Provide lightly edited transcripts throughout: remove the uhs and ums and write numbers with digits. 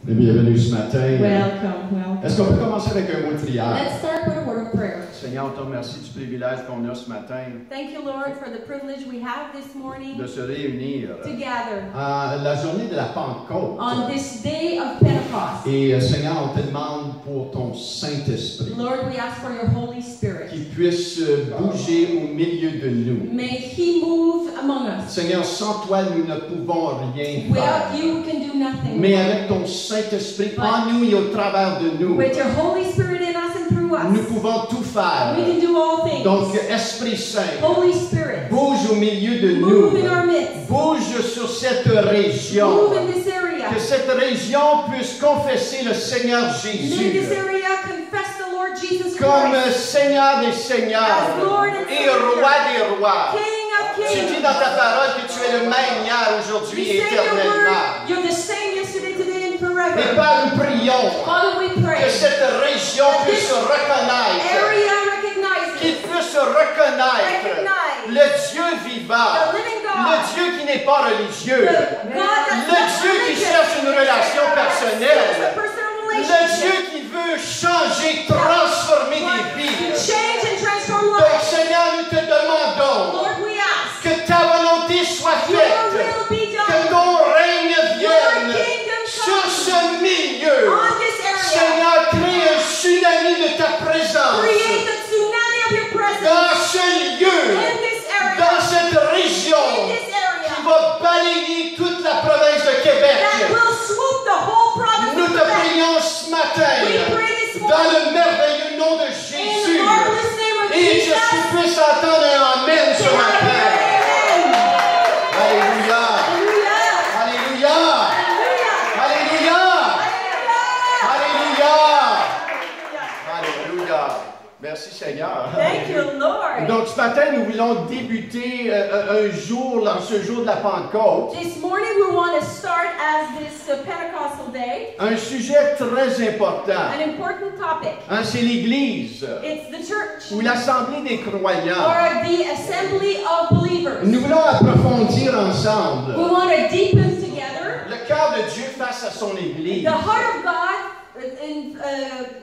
Bienvenue ce matin. Welcome. Est-ce qu'on peut commencer avec un mot de prière? Let's start with a word of prayer. Seigneur, on te remercie du privilège qu'on a ce matin Thank you, Lord, for the privilege we have this morning de se réunir to gather à la journée de la Pentecôte. on this day of Pentecost. Et Seigneur, on te demande pour ton Saint-Esprit Lord, we ask for your Holy Spirit. qu'il puisse bouger au milieu de nous. May He move among us. Seigneur, sans toi, nous ne pouvons rien Without faire. you, we can do nothing. Mais avec ton Saint-Esprit en nous et au travers de nous, With your Holy Spirit in us and through us, nous pouvons tout faire. we can do all things. Donc, Esprit Saint, Holy Spirit, bouge au milieu de move nous. in our midst. Bouge sur cette région. Move in this area. Que cette région puisse confesser le Seigneur May Jésus this area confess the Lord Jesus comme Christ Seigneur des Seigneurs as Lord and et Savior, Roi des rois. King of Tu kings. dis dans ta parole que tu es le même hier, aujourd'hui You et say in your éternellement. word, you're the same yesterday, today, and Et forever. Père, nous prions Father, we pray que cette région puisse se reconnaître, area recognizes qu'il puisse se reconnaître le Dieu vivant, the living le God, Dieu qui n'est pas religieux, the God that's le not Dieu qui religious, cherche une relation seeks personnelle, a personal le relationship, Dieu qui veut changer, transformer des vies. change and transform Donc lives. Seigneur, nous te demandons Lord, we ask que ta volonté soit your faite, will be que done, ton règne your vienne kingdom sur come ce milieu. on this area. Seigneur, crée un tsunami de ta présence Create the tsunami of your presence dans ce lieu, in this area, dans cette région in this qui area, va balayer toute la province de Québec. that will swoop the whole province Nous of te Quebec. prions ce matin We pray this dans morning le merveilleux nom de in the Jésus. marvelous name of Et que Jesus. tu puisses entendre un Amen ce Can I matin. hear an amen? Alléluia. Hallelujah. Alléluia. Hallelujah. Alléluia. Hallelujah. Alléluia. Alléluia. Merci Seigneur. Thank you, Lord. Donc ce matin, nous voulons débuter ce jour de la Pentecôte, This morning we want to start as this Pentecostal day, un sujet très important. an important topic. C'est l'Église It's the church, ou l'Assemblée des croyants. or the assembly of believers. Nous voulons approfondir ensemble We want to deepen together le cœur de Dieu face à son Église, the heart of God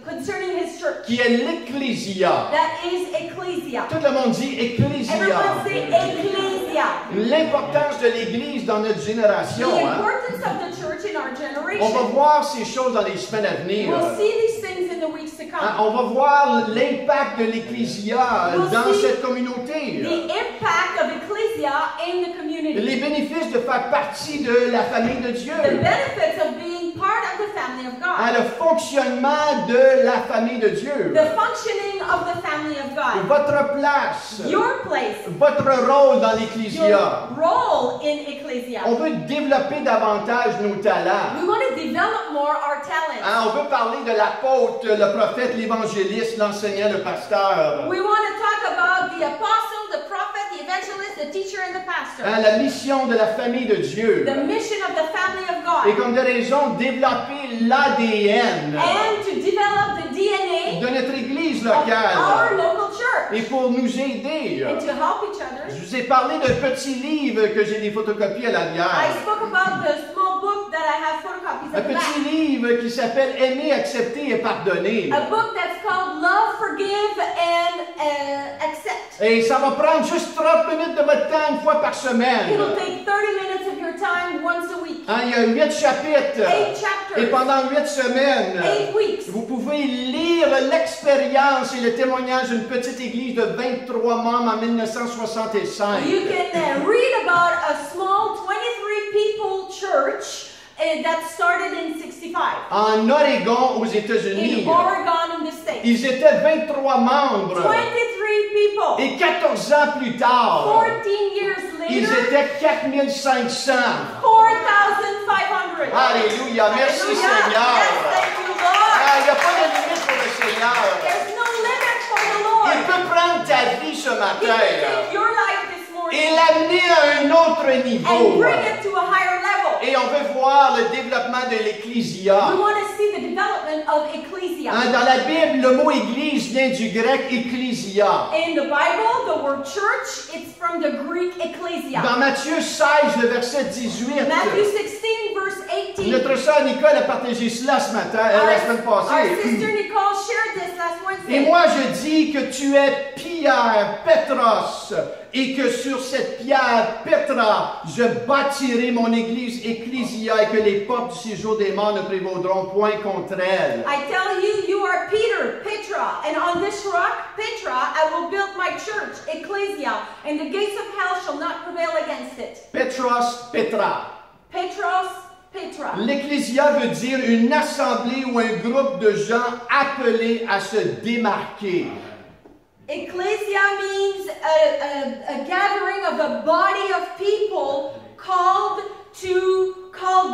concerning His church. qui est l'Ecclésia. That is ecclesia. Tout le monde dit Ecclésia. Everyone say ecclesia. L'importance de l'Église dans notre The génération. importance of the church in our On va generation. voir ces choses dans les semaines à venir. We'll see these things in the weeks to come. On va voir l'impact de l'Ecclésia We'll dans see cette communauté. The impact of ecclesia in the community. Les bénéfices de faire partie de la famille de Dieu. The benefits of being part of the family of God. Le fonctionnement de la famille de Dieu. The functioning of the family of God. Votre place. Your place. Votre rôle dans Your l'Ecclésia. role in ecclesia. On veut développer davantage nos talents. We want to develop more our talents. On veut parler de l'apôtre, le prophète, l'évangéliste, l'enseignant, le pasteur. We want to talk about the apostle, the prophet, the evangelist, the teacher, and the pastor. La mission de la famille de Dieu. The mission of the family of Et God. comme de raison, développer l'ADN And to develop the DNA de notre église of our locale. local church. Et pour nous aider. And to help each other. Je vous ai parlé d'un petit livre que j'ai des photocopies à I l'arrière. spoke about the small book that I have photocopies Un of the back. petit livre qui s'appelle Aimer, accepter et pardonner. A book that's called Love, Forgive, and Accept. Et ça va prendre juste 30 minutes de votre temps une fois par semaine. It'll take 30 minutes of your time once a week. Il y a 8 chapitres. 8 Et chapters. pendant 8 semaines, 8 weeks. vous pouvez lire l'expérience et le témoignage d'une petite église de 23 membres en 1965. You can read about a small 23 people church that started in 65. En Oregon, aux États-Unis. In Oregon in the States. Ils étaient 23 membres. 23 people. Et 14 ans plus tard, 14 years ils later, étaient 4500. 4,500. Alléluia. Merci Hallelujah. Seigneur. Yes, thank you, Lord. Il n'y a pas de limite pour le Seigneur. There's no limit for the Il Lord. peut prendre ta vie ce He can matin take your life this morning et l'amener à un autre and niveau. bring it to a higher level. Et on veut voir le développement de l'Ecclésia. We want to see the development of ecclesia. Dans la Bible, le mot église vient du grec ecclésia. In the Bible, the word church, it's from the Greek ecclesia. Dans Matthieu 16, le verset 18, Matthew 16, 16, verse 18. Notre sœur Nicole a partagé cela ce matin, la semaine Our passée. sister Nicole shared this last Et Wednesday. moi je dis que tu es Pierre, Petros, et que sur cette pierre, Petra, je bâtirai mon église ecclésia et que les portes du séjour des morts ne prévaudront point contre elle. I tell you, you are Peter, Petra, and on this rock, Petra, I will build my church, Ecclesia, and the gates of hell shall not prevail against it. Petros, Petra. Petros, Petra. L'ecclésia veut dire une assemblée ou un groupe de gens appelés à se démarquer. Ecclesia means a gathering of a body of people called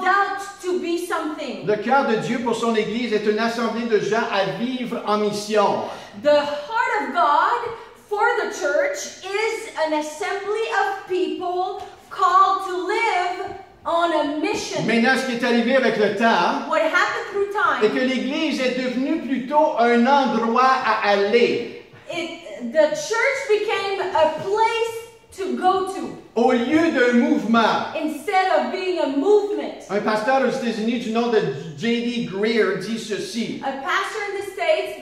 out to be something. Le cœur de Dieu pour son Église est une assemblée de gens à vivre en mission. The heart of God for the church is an assembly of people called to live on a mission. Maintenant, ce qui est arrivé avec le temps, What happened through est time, que l'Église est devenue plutôt un endroit à aller, the church became a place to go to au lieu d'un mouvement. instead of being a movement. Un pasteur aux États-Unis du nom de J.D. Greer dit ceci. A pastor in the States,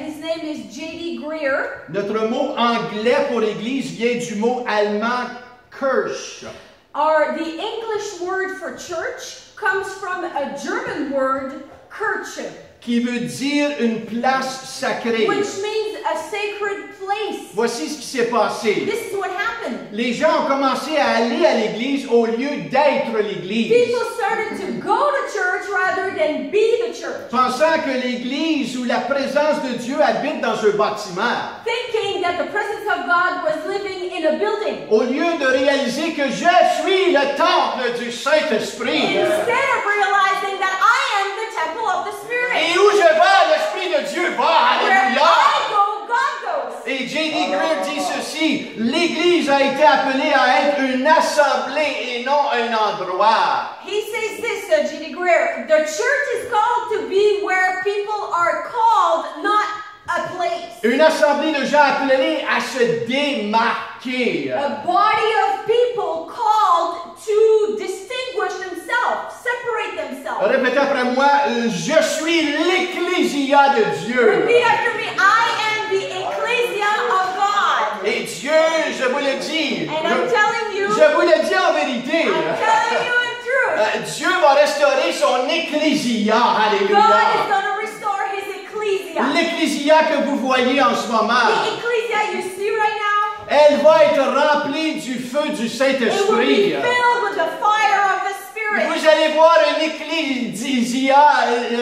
his name is J.D. Greer. Notre mot anglais pour Église vient du mot allemand Kirche. The English word for church comes from a German word, Kirche, Qui veut dire une place sacrée. which means a sacred place. Voici ce qui s'est passé. This is what happened. Les gens ont commencé à aller à l'église au lieu d'être l'église, People started to go to church rather than be the church, pensant que l'église ou la présence de Dieu habite dans un bâtiment, thinking that the presence of God was living in a building. au lieu de réaliser que je suis le temple du Saint-Esprit. Instead of realizing that I am the temple of the Spirit. Et où je vais, l'Esprit de Dieu va. Where Alléluia. I go, God goes. Et J.D. Greer dit ceci, l'Église a été appelée à être une assemblée et non un endroit. He says this, J.D. Greer, the church is called to be where people are called, not a place. Une assemblée de gens appelés à se démarquer. A body of people called to distinguish themselves, separate themselves. Répétez après moi, je suis l'Ecclésia de Dieu. Repeat after me, I am the ecclesia of God. Et Dieu, je vous le dis, And I'm telling you, je vous le dis en vérité, I'm telling you in truth, Dieu va restaurer son Ecclésia. God is Alléluia. going to restore his ecclesia. L'Ecclésia que vous voyez en ce moment, The ecclesia you see right now, elle va être remplie du feu du it will be Saint-Esprit. filled with the fire of the Spirit. Vous allez voir une Ecclésia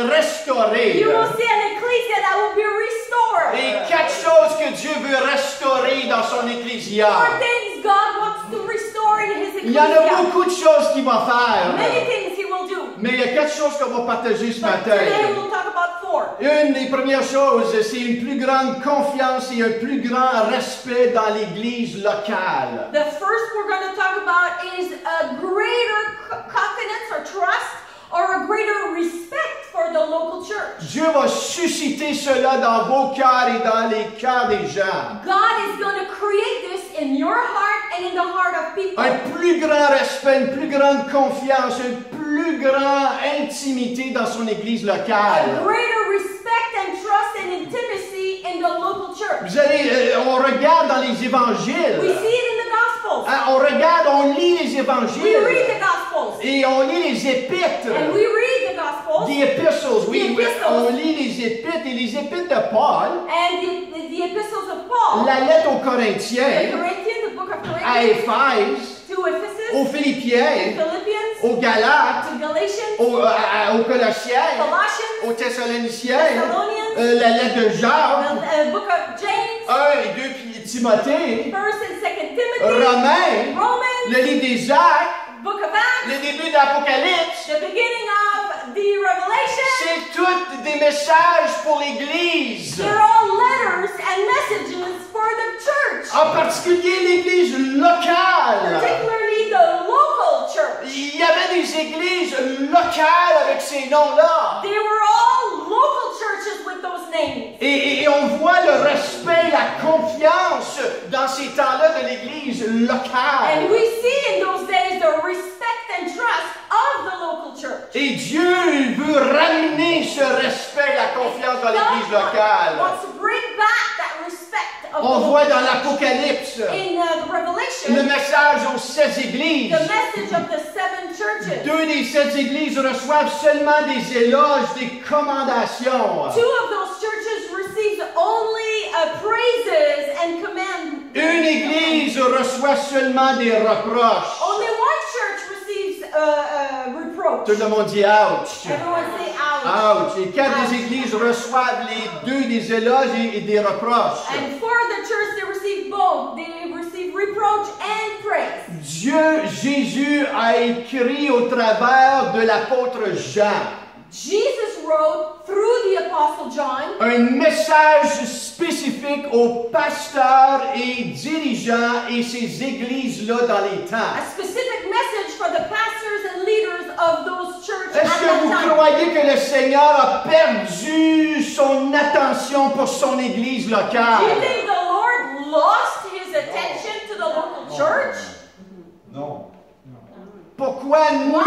restaurée. You will see an ecclesia that will be restored. Et quatre choses que Dieu veut restaurer dans son Ecclésia. Four things God wants to restore in his Il y en a ecclesia. beaucoup de choses qu'il va faire. Many things he will do. Mais il y a quatre choses qu'on va partager ce But matin. today we'll talk about four. Une des premières choses, c'est une plus grande confiance et un plus grand respect dans l'Église locale. The first we're going to talk about is a greater confidence or trust or a greater respect for the local church. Dieu va susciter cela dans vos cœurs et dans les cœurs des gens. God is going to create this in your heart and in the heart of people. Un plus grand respect, une plus grande confiance, une plus grande intimité dans son Église A locale. greater respect and trust and intimacy in the local church. Vous allez, on regarde dans les We évangiles. see it in the Gospels. On regarde, on lit les We read évangiles. the Gospels. Et on lit les épîtres. And we read the Gospels. The epistles, oui, The epistles. on lit les épîtres et les épîtres de Paul, And the epistles of Paul. la lettre aux The Corinthiens, Corinthians, the book of à Corinthians. Éphèse, To Ephesus. aux To Philippiens, Philippians. aux Galates, To Galatians. aux Colossiens, Colossians. aux Thessaloniciens, Thessalonians. la lettre de Jacques, The book of James. 1 et 2 Timothée, 1st and 2nd Timothy. Romains, Romans. le livre des Actes, Book of Acts. le début de l'Apocalypse. The beginning of the Revelation. C'est tous des messages pour l'Église. They're all letters and messages for the church. En particulier l'Église locale. Particularly the local church. Il y avait des églises locales avec ces noms-là. They were all local churches with those names. Et on voit le respect, la confiance dans ces temps-là de l'Église And locale. we see in those days the respect and trust of the local church. Et Dieu veut ramener ce respect, la confiance dans l'église locale. Wants to bring back that respect of On the voit local dans church. l'Apocalypse In the Revelation, le message aux 7 églises. the message of the 7 churches. 2 des 7 églises reçoivent seulement des éloges, des commendations. 2 of those churches received only praises and command. Une église reçoit seulement des reproches. Only one church receives reproach. Tout le monde dit ouch. Everyone say ouch. Ouch. Et 4 des églises reçoivent les 2 des éloges et des reproches. And for the church, they receive both. They receive reproach and praise. Dieu, Jésus a écrit au travers de l'apôtre Jean Jesus wrote through the Apostle John un message spécifique aux pasteurs et dirigeants et ces églises-là dans les temps. a specific message for the pastors and leaders of those churches Est-ce at que that vous time. croyez que le Seigneur a perdu son attention pour son église Do you locale? think the Lord lost his attention to the local church? Non. Pourquoi nous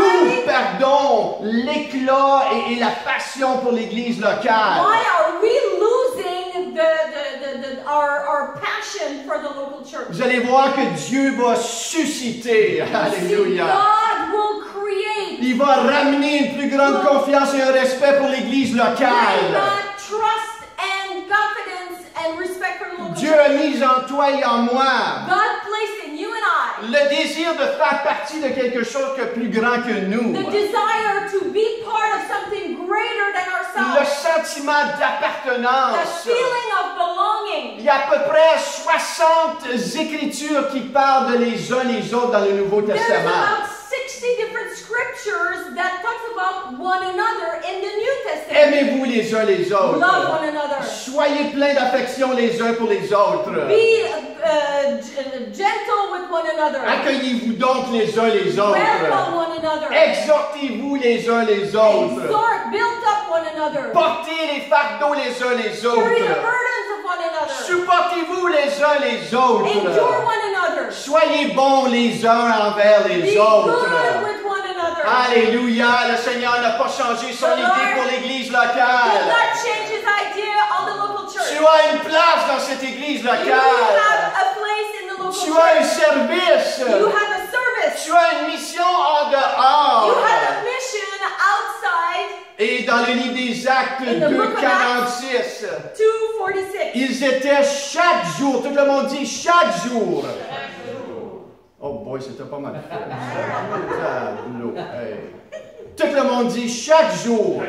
perdons l'éclat et la passion pour l'église locale? Why are we losing our passion for the local church? Vous allez voir que Dieu va susciter, See, alléluia. God will create Il va ramener une plus grande confiance et un respect pour l'église bring locale. that trust and confidence and respect for the local Dieu church. a mis en toi et en moi God placed in you and I le désir de faire partie de quelque chose de plus grand que nous. the desire to be part of something greater than Le ourselves. sentiment The d'appartenance. feeling of belonging. Il y a à peu près 60 écritures qui parlent de les uns les autres dans le Nouveau There's Testament. about 60 different scriptures that talks about one another in the New Testament. Aimez-vous les uns les Love autres. one another. Soyez pleins d'affection les uns pour les autres. Be gentle with one another. Accueillez-vous donc les uns les autres. Welcome one another. Exhortez-vous les uns les autres. Exhort, build up one another. Portez les fardeaux les uns les Carry the autres. burdens of one another. Supportez-vous les uns les autres. Endure one another. Soyez bons les uns envers les Be autres. good with one another. Alléluia, le Seigneur n'a pas changé son The idée Lord pour l'église Did locale. not change his idea on the local church. Tu as une place dans cette église You have locale. a place in the local Tu as un church. service. You have a service. Tu as une mission en You dehors. have a mission outside. Et dans le livre des Actes In the book of 2:46, 2:46. ils étaient chaque jour, tout le monde dit chaque jour. Oh boy, c'était pas mal fait. Tableau, hey. Tout le monde dit chaque jour.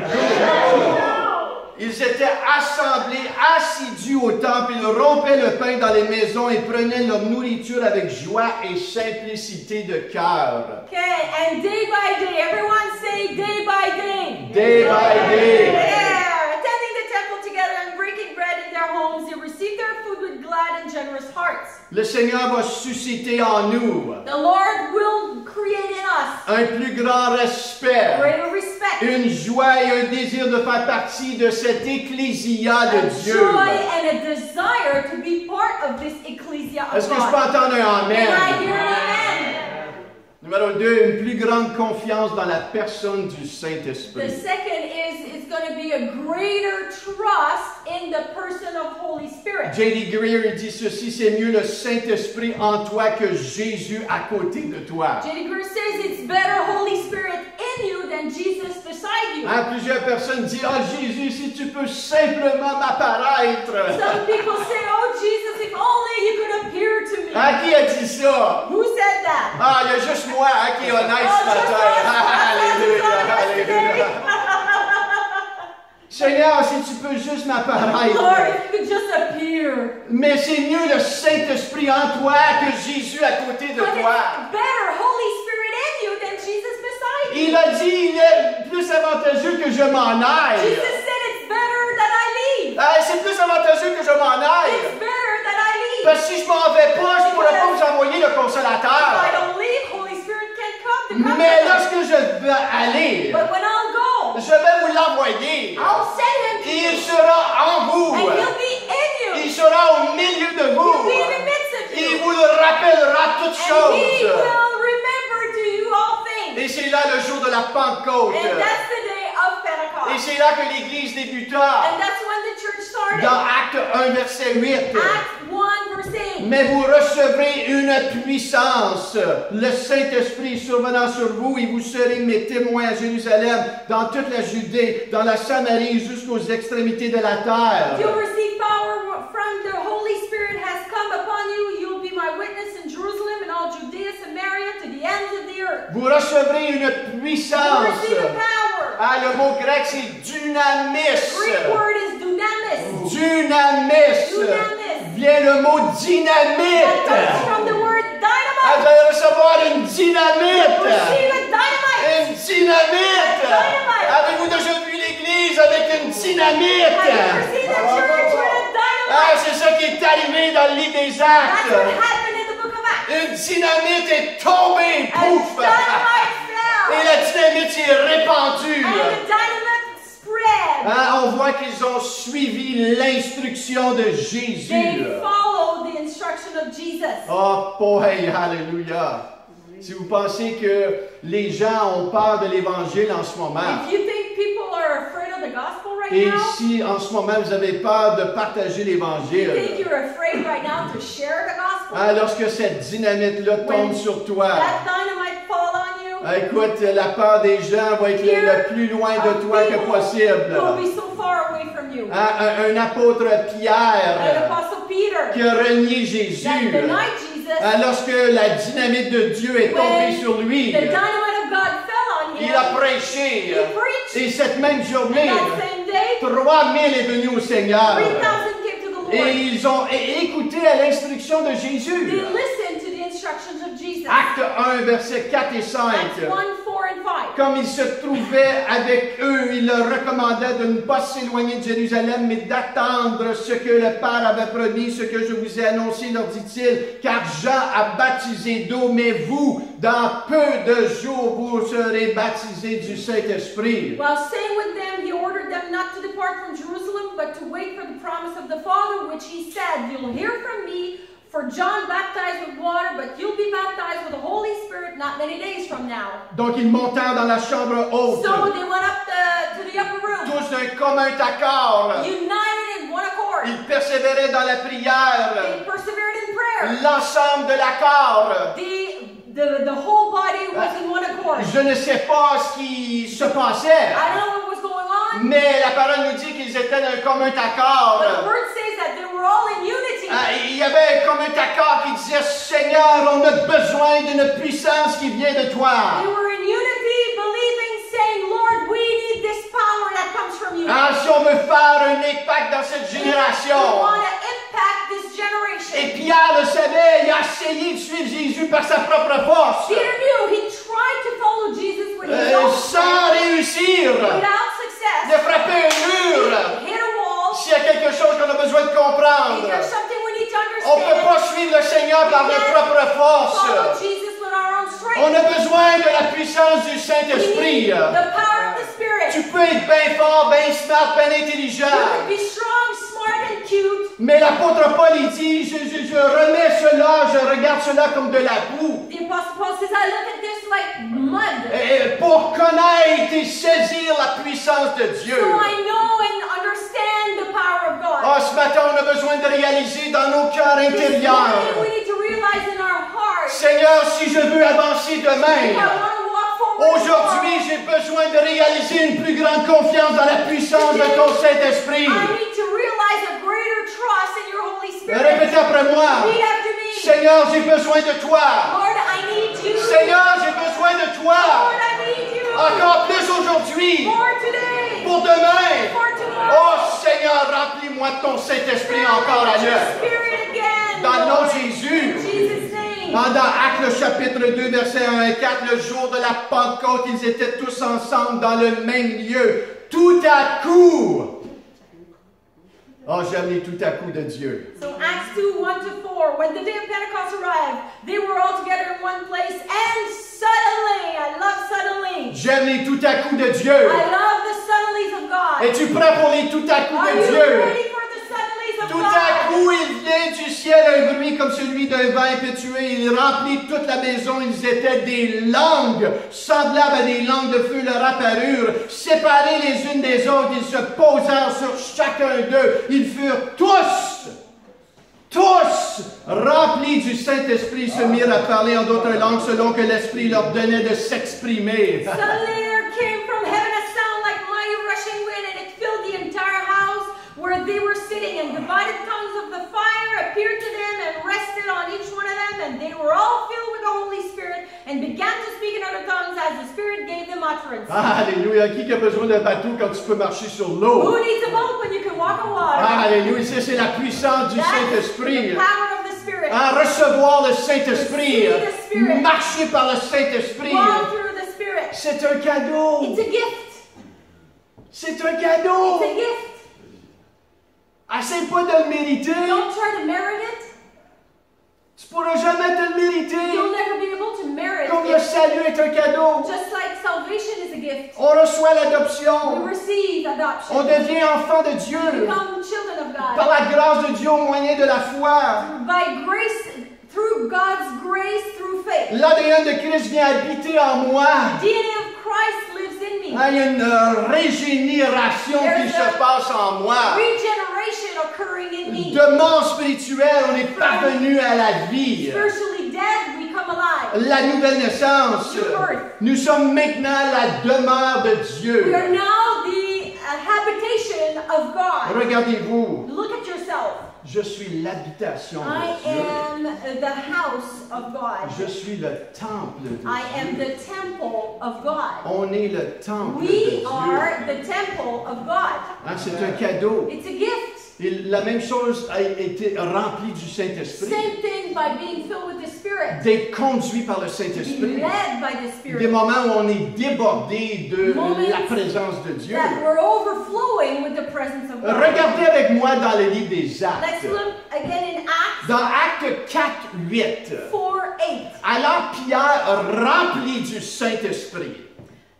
Ils étaient assemblés, assidus au temple, ils rompaient le pain dans les maisons et prenaient leur nourriture avec joie et simplicité de cœur. Okay, and day by day, everyone say day by day. Day by day. Yeah, attending the temple together and breaking bread in their homes, they received their food with glad and generous hearts. Le Seigneur va susciter en nous The Lord will create in us un plus grand respect, greater respect, une joie et un désir de faire partie de cette ecclésia de a Dieu. joy and a desire to be part of this ecclesia of Est-ce que je peux God. entendre un Can I amen? hear an amen? Numéro 2, une plus grande confiance dans la personne du The Saint-Esprit. second is it's going to be a greater trust in the person of Holy Spirit. J.D. Greer il dit ceci, c'est mieux le Saint-Esprit en toi que Jésus à côté de toi. J.D. Greer says it's better Holy Spirit in you than Jesus beside you. Hein, plusieurs personnes disent, ah Jésus, si tu peux simplement m'apparaître. Some people say, oh Jesus, if only you could appear to me. Hein, qui a dit ça? Who said that? Ah, il y a juste moi hein, qui est honnête ce Oh, matin. just us. Alléluia, alléluia. Seigneur, si tu peux juste Lord, m'apparaître. if you could just appear. Mais c'est mieux le Saint-Esprit en toi que Jésus à côté de But toi. it's better Holy Spirit in you than Jesus beside you. Il a dit, il est plus avantageux que je m'en aille. Jesus said it's better that I leave. Ah, c'est plus avantageux que je m'en aille. It's better that I leave. Parce que si je m'en vais pas, je ne pourrais pas vous envoyer le If I consolateur. don't leave, Holy Spirit can't come to come. Mais lorsque je vais aller, But when I'll go, je vais vous l'envoyer. I'll send him to Il you. sera en vous. And he'll be in you. Il sera au milieu de He'll vous. be in the midst of Il you. vous le rappellera toutes And he choses. will remember to you all things. Et Et c'est là le jour de la Pentecôte. And that's the day of Et Pentecost. c'est là que l'Église débuta. And that's when the church started. Dans Acte 1, verset 8. Acts 1, verse 8. Mais vous recevrez une puissance. Le Saint-Esprit survenant sur vous et vous serez mes témoins à Jérusalem, dans toute la Judée, dans la Samarie, jusqu'aux extrémités de la terre. You'll receive power from the Holy Spirit has come upon you. You'll be my witness in Jerusalem and all Judea, Samaria, to the ends of the earth. Vous recevrez une You'll puissance. receive a power. Ah, le mot grec, c'est dunamis. Greek word is dunamis. Dunamis. Dunamis. Vient le mot That dynamite. comes from the word Ah, dynamite. vous allez recevoir une dynamite. Receive a dynamite. Une dynamite. Dynamite. Avez-vous déjà vu l'Église avec une dynamite? Have you ever seen the church with a Ah, dynamite? c'est ça qui est arrivé dans le livre des That's what Actes. happened in the book of Acts. Une dynamite est tombée, A pouf! dynamite Et fell. la dynamite s'est répandue. And the dynamite spread. Ah, on voit qu'ils ont suivi l'instruction de Jésus. They followed the instruction of Jesus. Oh boy, hallelujah. Si vous pensez que les gens ont peur de l'Évangile en ce moment, If you think people are afraid of the gospel right et now, si en ce moment vous avez peur de partager you think l'Évangile, you're afraid right now to share the gospel, ah, lorsque cette dynamite-là tombe sur toi, that dynamite fall on you, ah, écoute, la peur des gens va être le plus loin de toi que possible. will be so far away from you. Ah, un apôtre And Pierre Apostle Peter, qui a renié that Jésus, denied Jesus, ah, lorsque la dynamite de Dieu est tombée sur lui, the dynamite of God fell on him. il a prêché. He preached. Et cette même journée, And that same day, 3000 est venus au Seigneur. 3,000 came to the Et Lord. ils ont écouté à l'instruction de Jésus. They listened to the instructions of Jesus. Acte 1, versets 4 et 5. Acts 1, 4, and 5. Comme il se trouvait avec eux, il leur recommandait de ne pas s'éloigner de Jérusalem, mais d'attendre ce que le Père avait promis, ce que je vous ai annoncé, leur dit-il, car Jean a baptisé d'eau, mais vous, dans peu de jours, vous serez baptisés du Saint-Esprit. While staying with them, he ordered them not to depart from Jerusalem, but to wait for the promise of the Father, which he said, "You'll hear from me, for John baptized with water, but you'll be baptized with the Holy Spirit not many days from now." Donc ils montèrent dans la chambre haute, So they went up to the upper room, tous d'un commun accord. united in one accord. Ils persévéraient dans la prière. They persevered in prayer. L'ensemble de l'accord. The whole body was in one accord. Je ne sais pas ce qui se passait, I don't know what was going on, mais la parole nous dit qu'ils étaient d'un commun accord. but the word says that they were all in unity. Ah, il y avait un commun accord qui disait, Seigneur, on a besoin d'une puissance qui vient de They toi. were in unity, believing, saying, "Lord, we need this power that comes from you. Ah, si on veut faire un impact dans cette We génération. want to impact this generation." Et Pierre le savait, il a essayé de suivre Jésus par sa propre force, Peter knew he tried to follow Jesus with his own sans strength, réussir. without De success. frapper un mur. He hit a wall. S'il y a quelque chose qu'on a besoin de If comprendre, there's something we need to on ne peut understand, pas suivre le Seigneur par notre propre follow force. Jesus with our own strength. On a besoin de la puissance du We Saint-Esprit. need the power of the Spirit. Tu peux être bien fort, bien smart, bien You intelligent. can be strong, smart, and cute. Mais l'apôtre Paul, il dit, je remets cela, je regarde cela comme de la boue. The Apostle Paul says, "I look at this like mud, Et pour connaître et saisir la puissance de Dieu. so I know and understand the power of God." Ah, ce matin, on a besoin de réaliser dans nos cœurs This morning, intérieurs. we need to realize in our hearts, Seigneur, si je veux avancer if demain, I want to walk forward aujourd'hui, j'ai besoin de réaliser une plus grande confiance dans la puissance de ton Saint-Esprit. I need to realize a greater trust in your Holy Spirit. Répétez après moi. Repeat after me. Seigneur, j'ai besoin de toi. Lord, I need you. Seigneur, j'ai besoin de toi. Lord, I need you. Encore plus aujourd'hui. For today. Pour demain. For tomorrow. Oh Seigneur, remplis-moi de ton Saint-Esprit encore à Fill me with your l'heure. Spirit again, Dans le nom Lord. de Jésus. In Jesus' name. Dans Actes chapitre 2, versets 1 et 4, le jour de la Pentecôte, ils étaient tous ensemble dans le même lieu. Tout à coup. Oh, j'aime les tout à coup de Dieu. So Acts 2, 1 to 4, when the day of Pentecost arrived, they were all together in one place, and suddenly, I love suddenly. J'aime les tout à coup de Dieu. I love the suddenlies of God. Es-tu prêt pour les tout à coup Are de you Dieu? ready for the suddenlies of of Tout à God. coup, il vient du ciel un bruit comme celui d'un vent impétueux. Il remplit toute la maison. Ils étaient des langues, semblables à des langues de feu, leur apparurent. Séparés les unes des autres, ils se posèrent sur chacun d'eux. Ils furent tous remplis du Saint-Esprit, se mirent à parler en d'autres langues selon que l'Esprit leur donnait de s'exprimer. Suddenly there came from heaven a sound like mighty rushing wind, and it filled the entire house where they were sitting, and divided tongues of the fire appeared to them and rested on each one of them, and they were all filled with the Holy Spirit and began to speak in other tongues as the Spirit gave them utterance. Alléluia. Qui a besoin d'un bateau quand tu peux marcher sur l'eau? Who needs a boat when you can walk on water? Alléluia. C'est la puissance du That's Saint-Esprit. the power of the Spirit. À recevoir le Saint-Esprit. Receive the Spirit. Marcher par le Saint-Esprit. Walk through the Spirit. C'est un cadeau. It's a gift. C'est un cadeau. It's a gift. Essaye pas de le mériter. Don't try to merit it. Tu pourras jamais te le mériter. You'll never be able to merit Comme le it. salut est un cadeau. Just like salvation is a gift. On reçoit We l'adoption. receive adoption. On devient enfant de We Dieu. become children of Par God. la grâce de Dieu au moyen de la foi. By grace, through God's grace, through faith. L'ADN de Christ vient habiter en moi. DNA of Christ lives in me. Il y a une régénération qui se passe en moi. Regeneration occurring in me. De mort spirituelle, on est parvenu à la vie. Spiritually dead, we come alive. La nouvelle naissance. Nous sommes maintenant la demeure de We Dieu. are now the habitation of God. Regardez-vous, Look at yourself. je suis l'habitation I de Dieu. am the house of God. Je suis le temple de I am Dieu. the temple of God. On est le temple de We Dieu. are the temple of God. Hein, c'est un cadeau. It's a gift. Et la même chose a été remplie du Saint-Esprit. Same thing by being filled with the Spirit. D'être conduit par le Be Saint-Esprit. led by the Des Spirit. moments où on est débordé de Moments la présence de Dieu. That we're overflowing with the presence of God. Regardez avec moi dans le livre des Let's Actes. look again in Acts Dans Actes 4, 8. 4:8. Alors Pierre, rempli du Saint-Esprit,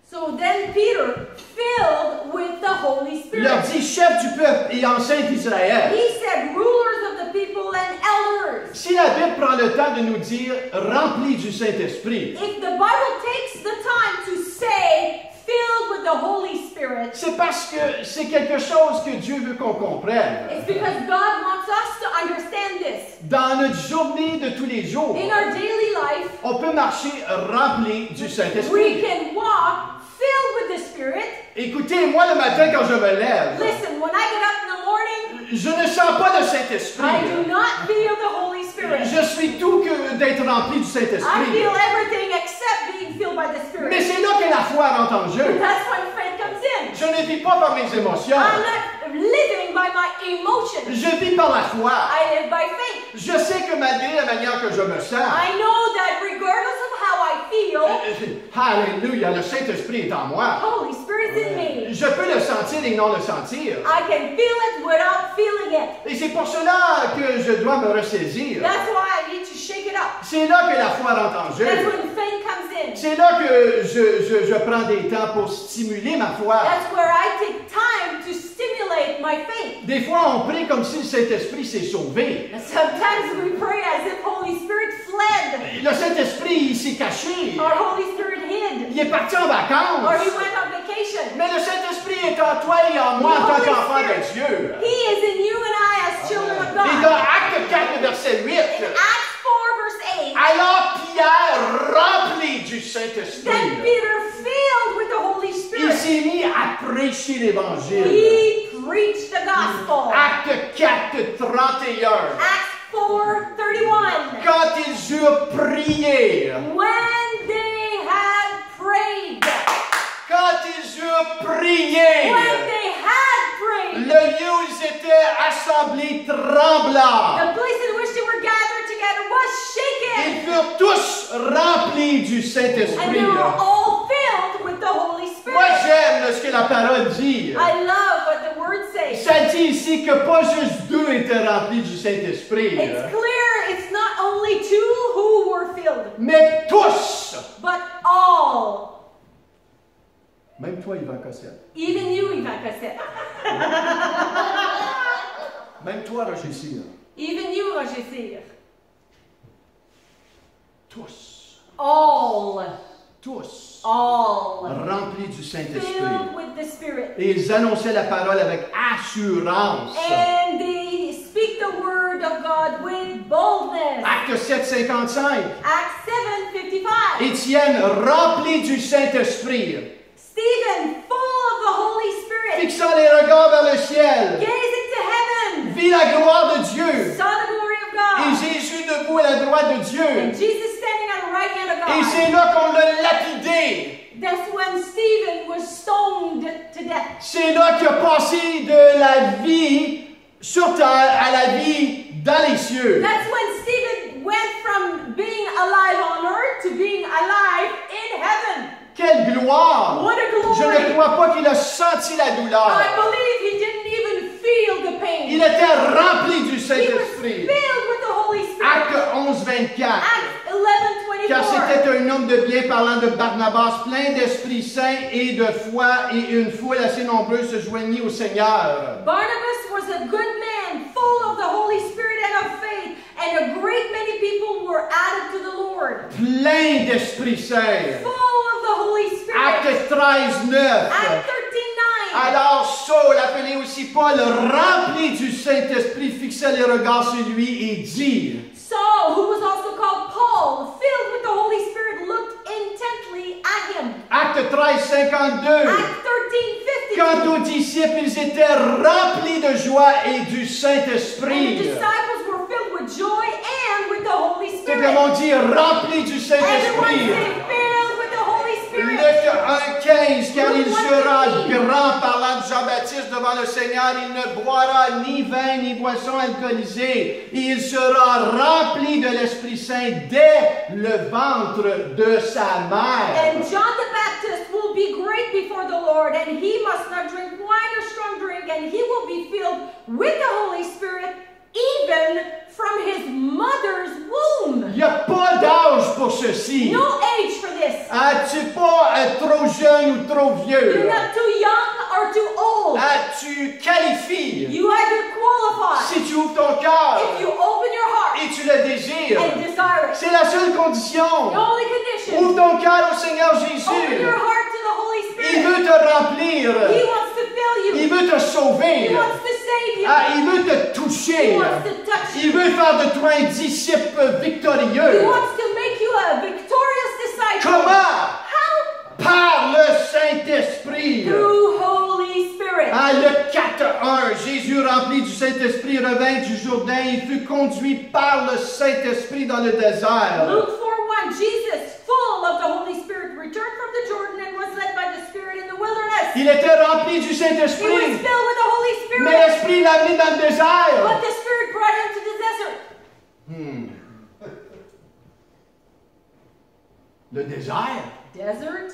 So then Peter, filled with the Holy leur Spirit, dit, chef du peuple et enceinte d'Israël. he said, rulers of the people and elders. Si la Bible prend le temps de nous dire rempli du Saint-Esprit, If the Bible takes the time to say, filled with the Holy Spirit, c'est parce que c'est quelque chose que Dieu veut qu'on comprenne. it's because God wants us to understand this. Dans notre journée de tous les jours, In our daily life, on peut marcher rempli du we Saint-Esprit. can walk filled with the Spirit. Écoutez, moi le matin quand je me lève, Listen, when I get up in the morning, je ne sens pas le I Saint-Esprit. do not feel the Holy Spirit. Je suis tout que d'être rempli du I Saint-Esprit. feel everything except being filled by the Mais Spirit. c'est là que la foi rentre en jeu. That's when faith comes in. Je ne vis pas par mes émotions. I'm not living by my emotions. Je vis par la foi. I live by faith. Je sais que malgré la manière que je me sens, I know that regardless of how I feel, alléluia, le Saint-Esprit est en moi. Holy Spirit's in me. Je peux le sentir et non le sentir. I can feel it without feeling it. Et c'est pour cela que je dois me ressaisir. That's why I need to shake it up. C'est là que la foi rentre en jeu. That's when faith comes in. C'est là que je prends des temps pour stimuler ma foi. That's where I take time to stimulate my faith. Des fois, on prie comme si le Saint-Esprit s'est sauvé. And sometimes we pray as if Holy Spirit fled, Le Saint-Esprit, il s'est caché. or Holy Spirit hid, Il est parti en or he vacances. went on vacation. Mais le Saint-Esprit est en toi et en moi en tant qu'enfant de Dieu. He is in you and I as children of Et God. dans Acte 4, verset 8, In Acts 4 verse 8, alors Pierre, rempli du then Saint-Esprit, Peter, filled with the Holy il Spirit, s'est mis à prêcher l'Évangile. he preached the gospel. Acte 4, 31. Acts 4:31. Quand ils eurent prié, When they had prayed, quand ils eurent prié, when they had prayed, le lieu où ils étaient assemblés trembla. the place in which they were gathered together was shaken, Ils furent tous remplis du and Saint-Esprit. they were all filled with the Holy Moi, Spirit. j'aime ce que la parole dit. I love what the word says. Ça dit ici que pas juste deux étaient remplis du Saint-Esprit, It's clear it's not only two who were filled, mais tous. but all. Même toi, Yvan Cossette. Even you, Ivan Cassette. Même toi, Roger Cyr. Even you, Roger Cyr. Tous. All. Tous. All. Remplis du Saint-Esprit. Filled with the Spirit. Et ils annonçaient la parole avec assurance. And they speak the word of God with boldness. Acte 7,55. Acts 7:55. Étienne, rempli du Saint-Esprit, Stephen, full of the Holy Spirit, fixant les regards vers le ciel, gazing to heaven, vit la gloire de Dieu. saw the glory of Et God. Jésus debout à la droite de Dieu. And Jesus standing on the right hand of Et God. c'est là qu'on l'a lapidé. That's when Stephen was stoned to death. C'est là qu'il a passé de la vie sur terre à la vie dans les cieux. That's when Stephen went from being alive on earth to being alive in heaven. Quelle gloire! What a glory! Je ne crois pas qu'il a senti la douleur. I believe he didn't even feel the pain. Il était rempli du He was Saint-Esprit. filled with the Holy Spirit. Acte 11:24. Acts 11:24. Car c'était un homme de bien parlant de Barnabas, plein d'Esprit Saint et de foi, et une foule assez nombreuse se joignit au Seigneur. Barnabas was a good man, full of the Holy Spirit and of faith, and a great many people were added to the Lord. Plein d'Esprit Saint. Full of the Holy Spirit. Acte 13:9. Act 13:9. Alors Saul, appelé aussi Paul, rempli du Saint-Esprit, fixa les regards sur lui et dit, Saul, who was also called Paul, filled with the Holy Spirit, looked intently at him. Acte 13:52. Act 13:52. Quant aux disciples, ils étaient remplis de joie et du And the Saint-Esprit. disciples were filled with joy and with the Holy Tout Spirit. le monde dit remplis du Everyone Saint-Esprit. say filled with the Holy Spirit. Luc 1:15, car il sera grand, parlant de Jean-Baptiste devant le Seigneur, il ne boira ni vin ni boisson alcoolisée, et il sera rempli de l'Esprit Saint dès le ventre de sa mère. And John the Baptist will be great before the Lord, and he must not drink wine or strong drink, and he will be filled with the Holy Spirit even from his mother's womb. Il n'y a pas d'âge pour ceci. No age for this. Tu n'es pas trop jeune ou trop You're vieux. not too young or too old. Tu qualifies. You either qualify Si tu ouvres ton cœur if you open your heart et tu le désires, and desire it. c'est la seule condition. The only condition. Ouvre ton cœur au Seigneur Open Jésus. your heart to the Holy Il Spirit. veut te remplir. He wants to fill you. Il veut te sauver. He wants to save you. Il veut te He toucher. wants to touch Il you. veut faire de toi un disciple He victorieux. wants to make you a victorious disciple. Comment? How? Par le Saint-Esprit. Through Holy Spirit. Luc 4:1, Jésus rempli du Saint-Esprit revint du Jourdain et fut conduit par le Saint-Esprit dans le désert. Luke 4:1, Jesus, full of the Holy Spirit, returned from the Jordan and was led by the Spirit in the wilderness. Il était rempli du He was Saint-Esprit, filled with the Holy mais Spirit, l'Esprit l'a amené dans le désert. but the Spirit brought him to the desert. Le désert? Desert?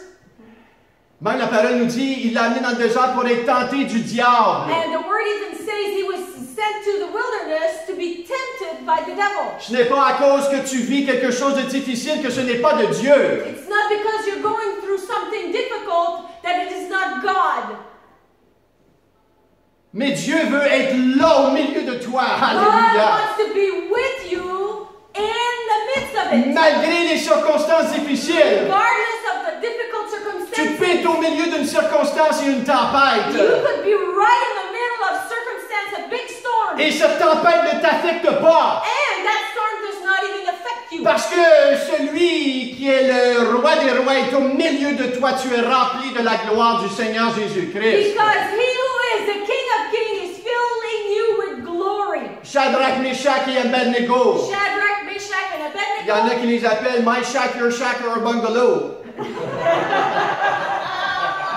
Même la parole nous dit, il l'a amené dans le désert pour être tenté du diable. And the word even says he was sent to the wilderness to be tempted by the devil. Ce n'est pas à cause que tu vis quelque chose de difficile que ce n'est pas de Dieu. It's not because you're going through something difficult that it is not God. Mais Dieu veut être là au milieu de toi. God Alléluia. wants to be with you in the midst of it. Malgré les circonstances difficiles. Regardless of the difficult Tu peux circumstances, être au milieu d'une circonstance et une tempête. you could be right in the middle of circumstance, a big storm, Et cette tempête ne t'affecte pas. and that storm does not even affect you. Parce que celui qui est le roi des rois est au milieu de toi. Tu es rempli de la gloire du Seigneur Jésus-Christ. Because he who is the King of Kings is filling you with glory. Shadrach, Meshach et Abednego. Shadrach, Meshach, and Il y en a Abednego. qui les appellent My Shack, Your Shack or a Bungalow.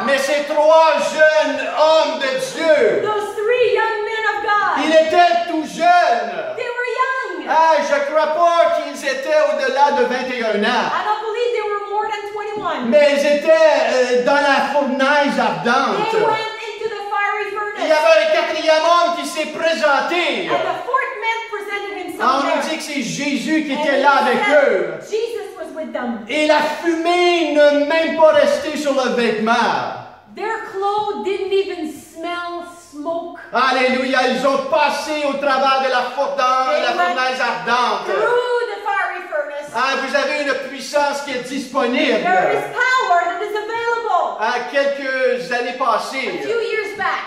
Mais ces trois jeunes hommes de Dieu, Those three young men of God, ils étaient tout jeunes. they were young. Je ne crois pas qu'ils étaient au-delà de 21 ans. I don't believe they were more than 21. Mais ils étaient dans la fournaise ardente. They went into the fiery Il y furnace. avait un quatrième homme qui s'est présenté. And the fourth man presented On himself nous there. dit que c'est Jésus qui And était it là avec said eux. Jesus was with them. Et la fumée ne même pas restée sur le vêtement. Their clothes didn't even smell smoke. Alléluia, ils ont passé au travers de la fournaise ardente. Through the fiery furnace. Ah, vous avez une puissance qui est disponible. There is power that is available. Quelques années A passées, few years back,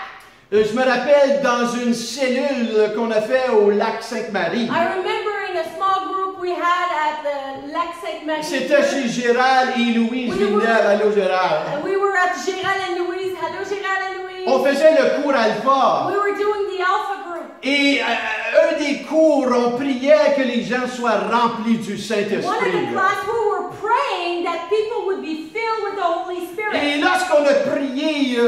je me rappelle dans une cellule qu'on a fait au lac Sainte-Marie. I remember in a small group we had at the Lac Sainte-Marie. C'était chez Gérald et Louise Villeneuve. Allô Gérald. We were at Gérald and Louise. Hello, Gérald and Louise. On faisait le cours alpha. We were doing the Alpha group. Et un des cours, on priait que les gens soient remplis du One of Saint-Esprit. the class we were praying that people would be filled with the Holy Spirit. Et lorsqu'on a prié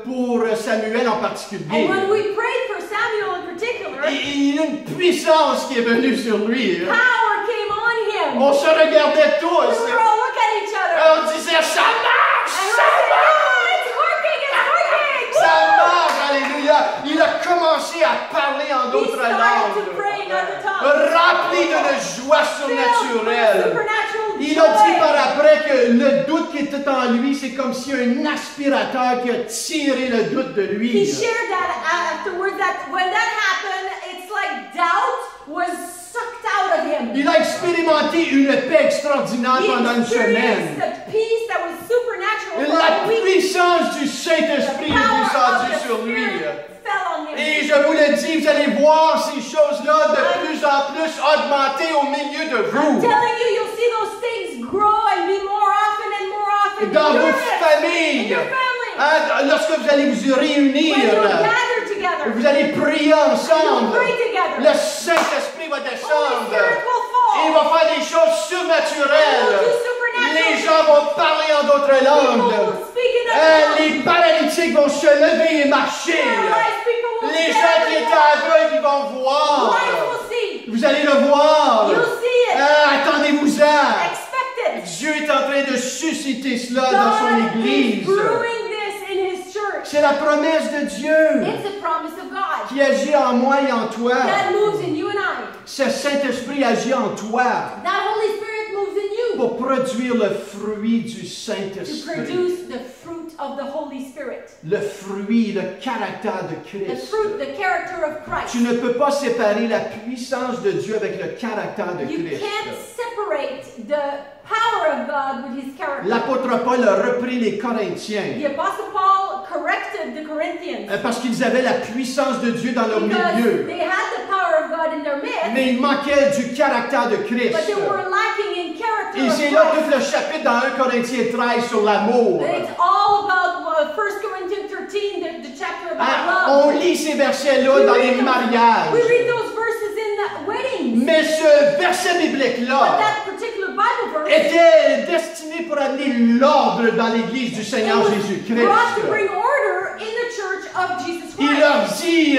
pour Samuel en And particulier, when we prayed for Samuel in particular, il y a une puissance qui est venue sur lui. power came on him. On se regardait We tous. were all looking at each other. On disait, ça marche, And we ça said, marche, "Yeah, it's working, it's working." ça marche, alléluia. Il a commencé à parler en He d'autres started langues, to pray in other tongues. rempli d'une joie Filled with surnaturelle. supernatural Il a dit joy. par après que le doute qui était en lui, c'est comme si un aspirateur qui a tiré le doute de He lui. shared that afterwards, that when that happened, it's like doubt was sucked out of him. Il a expérimenté une paix extraordinaire He pendant une experienced semaine. a peace that was supernatural for La a week. puissance du The Saint-Esprit est power descendue of the sur lui. Spirit fell on him. Et je vous le dis, vous allez voir ces choses-là de plus en plus augmenter au milieu de I'm vous. telling you, you'll see those things grow and be more often and more often Dans in your vos midst, in familles. your family. Hein, lorsque vous allez vous réunir, When you'll gather together, vous allez prier you'll ensemble. pray together. Le Saint-Esprit va Holy descendre. Spirit will Et il fall. va faire des choses surnaturelles. He will do supernatural Les gens vont parler en d'autres People langues. will speak in other tongues. Les paralytiques vont se lever et marcher. Paralyzed people will Les stand gens qui and étaient walk. aveugles, ils vont voir. Blind will see. Vous allez le voir. You'll see it. Attendez-vous-en. Expect it. Dieu est en train de susciter cela dans son God is Église. brewing this in His church. C'est la promesse de Dieu It's the promise of God qui agit en moi et en toi. that moves in you and I. Ce Saint-Esprit agit en toi That Holy Spirit moves in you pour produire le fruit du to Saint-Esprit. produce the fruit of the Holy Spirit. Le fruit, le caractère de The Christ. fruit, the character of Christ. Tu ne peux pas séparer la puissance de Dieu avec le caractère de You Christ. can't separate the power of God with His character. L'apôtre Paul a repris les Corinthiens The Apostle Paul corrected the Corinthians parce qu'ils avaient la puissance de Dieu dans leur because milieu. they had the power of God in their midst, Mais il manquait du caractère de Christ. but they were lacking in character Et of c'est là Christ. tout le chapitre dans 1 Corinthiens 13 sur l'amour. And it's all about 1 Corinthians 13, the chapter about On love. lit ces versets-là dans les mariages. We read those verses in the weddings. Mais ce verset But biblique-là that particular Bible verse était destiné pour amener l'ordre dans l'Église du it Seigneur was Jésus-Christ. brought to bring order in the church of Jesus Il Christ. leur dit,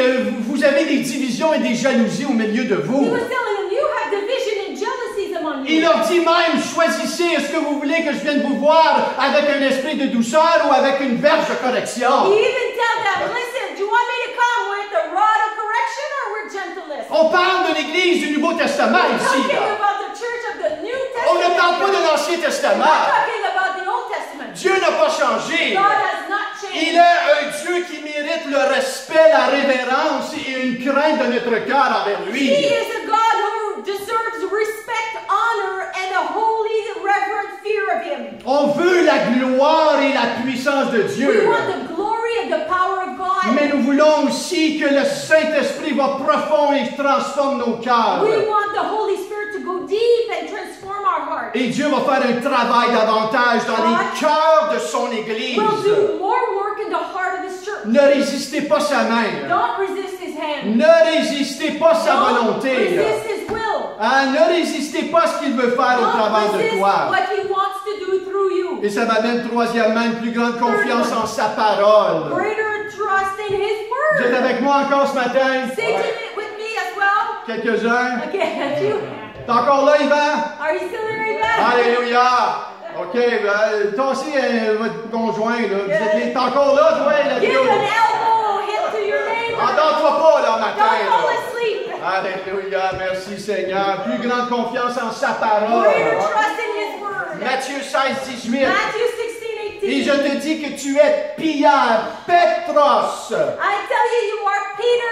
vous avez des divisions et des jalousies au milieu de He vous. was telling them, you have division and jealousies among Il you. leur dit même, choisissez, est-ce que vous voulez que je vienne vous voir avec un esprit de douceur ou avec une verge de correction? He even tell them, listen, do you want me to come with the rod of correction or with gentleness? On parle de l'Église du Nouveau Testament We're ici. talking Là. about the church of the New On ne parle pas Testament. de l'Ancien We're Testament. talking about the Old Testament. Dieu n'a pas changé. God has not Il changed. est un Dieu qui mérite le respect, la révérence et une crainte de notre cœur envers He lui. is a God who deserves respect, honor, and a holy, reverent fear of Him. On veut la gloire et la puissance de We Dieu. want the glory and the power of God. Mais nous voulons aussi que le Saint-Esprit va profond et transforme nos cœurs. We want the Holy Spirit to go deep and transform our hearts. Et Dieu va faire un travail davantage dans les cœurs de son Église. We'll do more work in the heart of His church. Ne résistez pas sa main. Don't resist His hand. Ne résistez pas sa Don't volonté. resist His will. Ne résistez pas ce qu'il veut faire au travers Don't de resist toi. what He wants to do through you. Et ça m'amène troisièmement une plus grande confiance en sa parole. Greater trust in His Vous êtes word. avec moi encore ce matin? Say to me, with me as well. Quelques-uns? Okay, a few. T'es encore là, Yvan? Are you still there, Yvette? Alléluia! OK, tassez votre conjoint, là. T'es encore là, toi, la Give bio? an elbow hit to your neighbor. Endors-toi pas, là, matin, Don't fall là. asleep. Alléluia, merci Seigneur. Plus grande confiance en sa parole. Greater trust in His word. Matthieu 16, 18. Matthew 16, Et 18. je te dis que tu es Pierre, Petros. I tell you, you are Peter,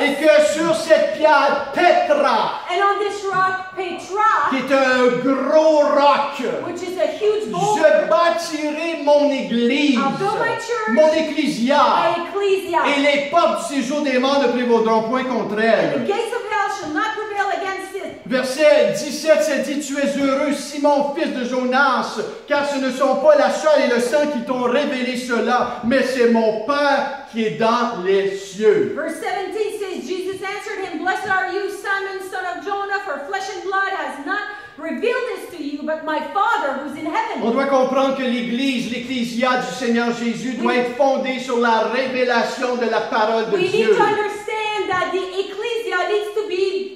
Et que sur cette pierre, Petra, And on this rock, Petra, qui est un gros roc, which is a huge boulder, je bâtirai mon église, I'll build my church, mon ecclésia, my ecclesia. et les portes du séjour des morts ne prévaudront point contre The elle. gates of hell shall not prevail against it. Verset 17, ça dit, tu es heureux, Simon, fils de Jonas, car ce ne sont pas la chair et le sang qui t'ont révélé cela, mais c'est mon Père qui est dans les cieux. Verse 17 says, Jesus answered him, Blessed are you, Simon, son of Jonah, for flesh and blood has not revealed this to you, but my Father who's in heaven. On doit comprendre que l'Église, l'Ecclésia du Seigneur Jésus doit être fondée sur la révélation de la parole de We need Dieu. to understand that the ecclesia needs to be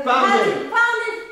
Founded.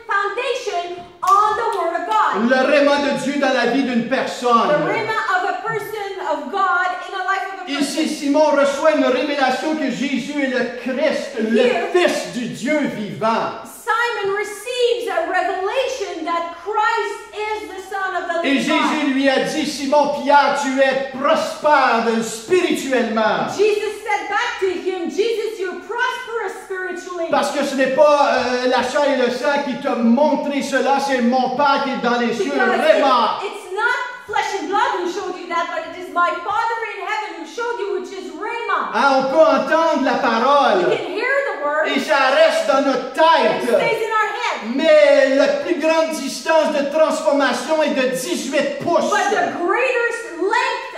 foundation on the Word of God. Le réma de Dieu dans la vie d'une The personne. rhema of a person of God in the life of a person. Ici, Simon reçoit une révélation que Jésus est le Christ, le Fils du Dieu vivant. Simon receives a revelation that Christ is the Son of the Et living God. Jésus lui a dit, Simon Pierre, tu es prospère spirituellement. Jesus said back to him, Jesus, you're prosperous spiritually. Parce que ce n'est pas la chair et le sang qui t'a montré cela, c'est mon Père qui est dans les cieux. Because Réma. it's not flesh and blood who showed you that, but it is my Father in heaven who showed you, which is Rhema. Hein, on peut entendre la We parole can hear the word, et ça reste dans notre it tête. stays in our head. Mais la plus grande distance de transformation est de 18 pouces. But the greatest length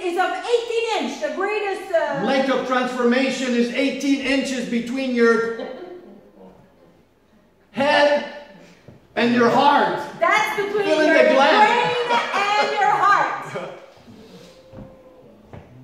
is of 18 inch. The greatest Length of transformation is 18 inches between your head and your heart. that's between Fill in your the brain blank. and your heart.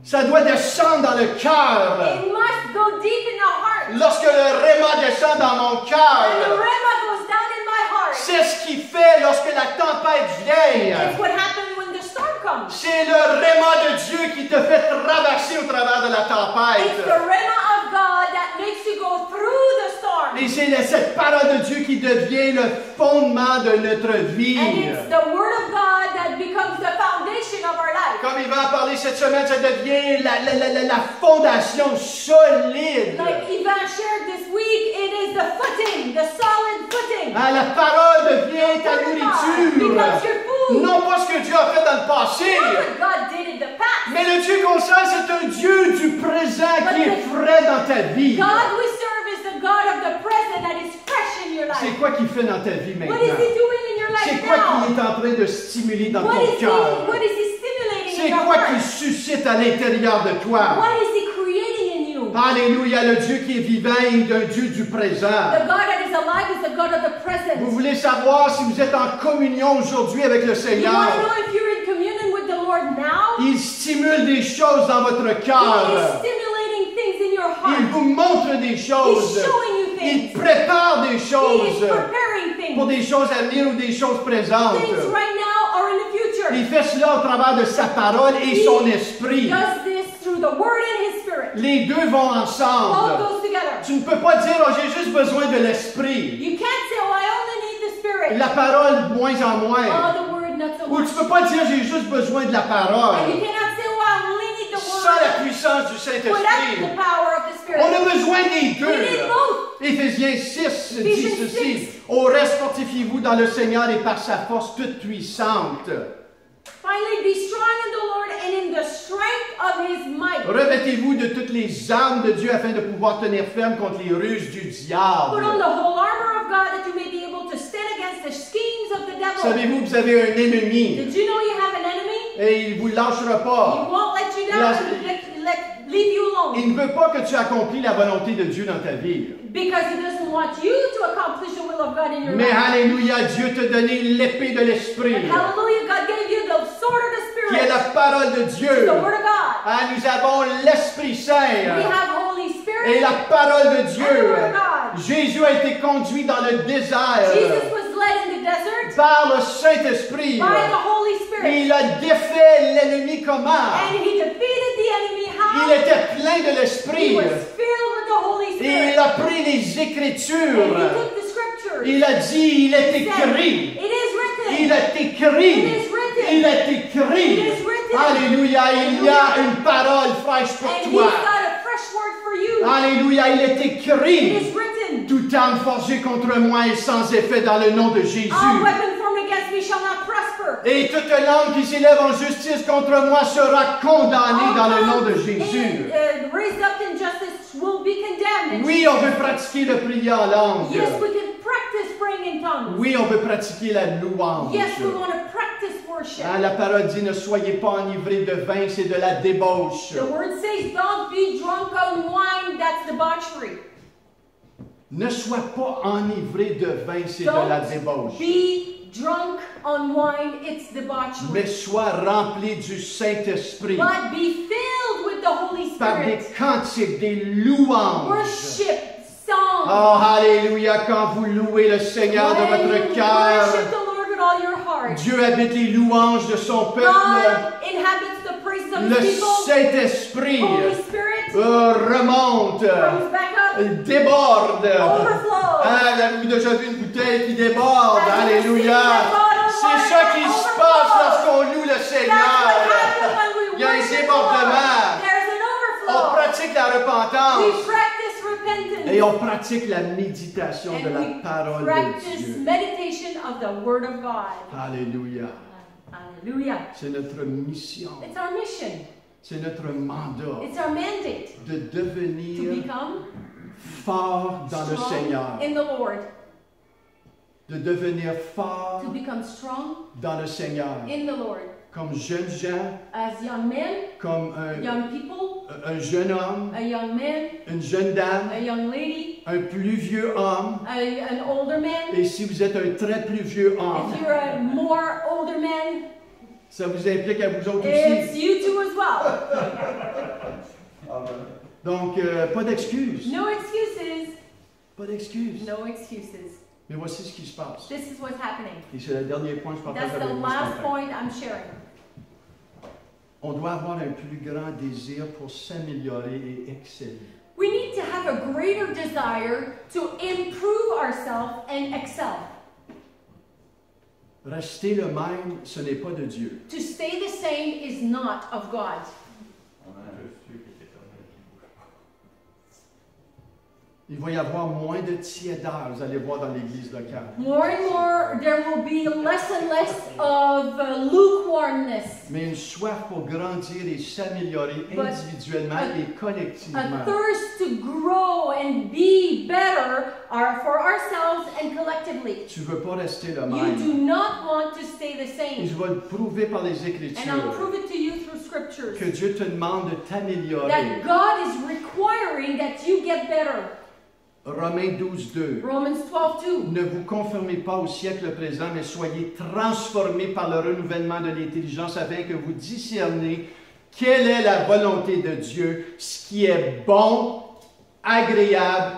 Ça doit descendre dans le cœur. It must go deep in the heart. Lorsque le réma descend dans mon And the cœur, Rhema goes down in my heart. c'est ce qui fait lorsque la tempête vient. It's what happens when the storm comes. C'est le réma de Dieu qui te fait traverser au travers de la It's the tempête. Rhema of God that makes you go through the storm. Et c'est cette parole de Dieu qui devient le fondement de notre vie. And it's the Word of God that becomes the foundation of our life. Comme il va en parler cette semaine, ça devient la fondation solide. Like Ivan shared this week, it is the footing, the solid footing. Hein, la parole devient ta nourriture. Becomes your food. Non pas ce que Dieu a fait dans le passé. Not what God did in the past. Mais le Dieu qu'on sert, c'est un Dieu du présent qui est frais dans ta vie. God we serve is the God of the present that is fresh in your life. C'est quoi qu'il fait dans ta vie What is maintenant? He doing in your C'est life quoi now? qu'il est en train de stimuler dans What ton is cœur? He stimulating in C'est your quoi heart? qu'il suscite à l'intérieur de toi? What is He creating in you? Alléluia, le Dieu qui est vivant est un Dieu du présent. The God that is alive is the God of the present. Vous voulez savoir si vous êtes en communion aujourd'hui avec le You Seigneur? want to know if you're in communion with the Lord now? Il stimule des choses dans votre He cœur. is stimulating things in your Il heart. vous montre des choses. He's showing you Il things. prépare des He is choses preparing pour things. des choses à venir ou des choses présentes. Things right now or in the future. Il fait cela au travers de sa parole et son esprit. He does this through the Word and His Spirit. Les deux vont Both ensemble. goes together. Tu ne peux pas dire, oh, j'ai juste besoin de l'esprit. You can't say, oh, I only need the Spirit. La parole, de moins en moins. Oh, the Word, not so Ou much. tu peux pas dire, j'ai juste besoin de la And you parole. cannot say, oh, I only need the Sans la Word puissance du without the Saint-Esprit. power of the Spirit. On a besoin des We need deux. both. Éphésiens 6 dit Ephésiens ceci. 6. Au reste, fortifiez-vous dans le Seigneur et par sa force toute puissante. Finally, be strong in the Lord and in the strength of His might. Revêtez-vous de toutes les armes de Dieu afin de pouvoir tenir ferme contre les ruses du Put on diable. the whole armor of God that you may be able to stand against the schemes of the devil. Savez-vous, vous avez un ennemi Did you know you have an enemy? et il ne vous lâchera He pas. won't let you down Yes. and leave you alone. Il ne veut pas que tu accomplis la volonté de Dieu dans ta vie. Because He doesn't want you to accomplish the will of God in your Mais life. alléluia, Dieu t'a donné l'épée de l'Esprit, And hallelujah, God gave you the sword of the qui est Spirit, la parole de Dieu. the Word of God. Ah, nous avons l'Esprit We Saint have Holy et Spirit. la parole de And the Dieu. Word of God. Jésus a été conduit dans le désert Jesus was led in the desert par le Saint-Esprit. by the Holy Et Spirit. il a défait l'ennemi comment? And He defeated the enemy. Il How? était plein de He l'Esprit. was filled with the Holy Et Spirit. il a pris les And Écritures. He took the scriptures. Il a dit, il est He said, écrit. it is written. Il est écrit. It is written. Il est It écrit. is written. Alléluia, il y a une parole fraîche pour And He's toi. got a fresh word for you. Alléluia, il est It écrit. is written. Toute arme forgée contre moi est sans effet dans le nom de Jésus. All weapon formed against me shall not prosper. Et toute langue qui s'élève en justice contre moi sera condamnée All dans le nom de tongues Jésus. raised up in justice will be condemned. Oui, on veut pratiquer le prier en langue. Yes, we can practice praying in tongues. Oui, on veut pratiquer la louange. Yes, we want to practice worship. Hein, la parole dit, ne soyez pas enivrés de vin, c'est de la débauche. The word says, don't be drunk on wine, that's debauchery. Ne sois pas enivré de vin, c'est de la débauche. Be drunk on wine, it's debauchery. Mais sois rempli du Saint-Esprit But be filled with the Holy par des Spirit. cantiques, des louanges. Worship, song. Oh, alléluia, quand vous louez le Seigneur de When votre you cœur, worship the Lord with all your heart. Dieu habite les louanges de son peuple. God inhabits the praises of Le His people. Saint-Esprit Holy Spirit remonte, comes back up, déborde. overflows. Ah, avez-vous déjà vu une bouteille qui déborde? Have you Alléluia. seen the bottle of C'est water ça qui that se passe overflows? lorsqu'on loue le That's what Seigneur. happens when we Il y a un worship the débordement. Lord. There's an On overflow. pratique la We repentance practice repentance. et on pratique la méditation de And la we parole de practice Dieu. meditation of the Word of God. Alléluia. Hallelujah. C'est notre mission. It's our mission. C'est notre mandat It's our mandate de to devenir become fort dans le strong Seigneur. in the Lord. De devenir fort To become strong dans le Seigneur. in the Lord. Comme jeunes gens, As young men, comme young people, un jeune homme, a young man, une jeune dame, a young lady, un plus vieux homme. an older man. Et si vous êtes un très plus vieux homme, If you're a more older man, ça vous implique à vous autres it's aussi. you too as well. Donc, pas d'excuses. No excuses. Pas d'excuses. No excuses. Mais voici ce qui se passe. This is what's happening. Et c'est le dernier point que je partage That's avec the vous ce last matin. point I'm sharing. On doit avoir un plus grand désir pour s'améliorer et exceller. We need to have a greater desire to improve ourselves and excel. Rester le même, ce n'est pas de Dieu. To stay the same is not of God. Il va y avoir moins de tiédeur, vous allez voir dans l'église locale. More and more, there will be less and less of lukewarmness. Mais une soif pour grandir et s'améliorer But individuellement et A collectivement. thirst to grow and be better for ourselves and collectively. Tu ne veux pas rester le You même. do not want to stay the Et same. je vais le prouver par les And I'll Écritures prove it to you through scriptures. que Dieu te demande de t'améliorer. That God is requiring that you get better. Romains 12, 2. Romans 12:2. Ne vous conformez pas au siècle présent, mais soyez transformés par le renouvellement de l'intelligence afin que vous discerniez quelle est la volonté de Dieu, ce qui est bon, agréable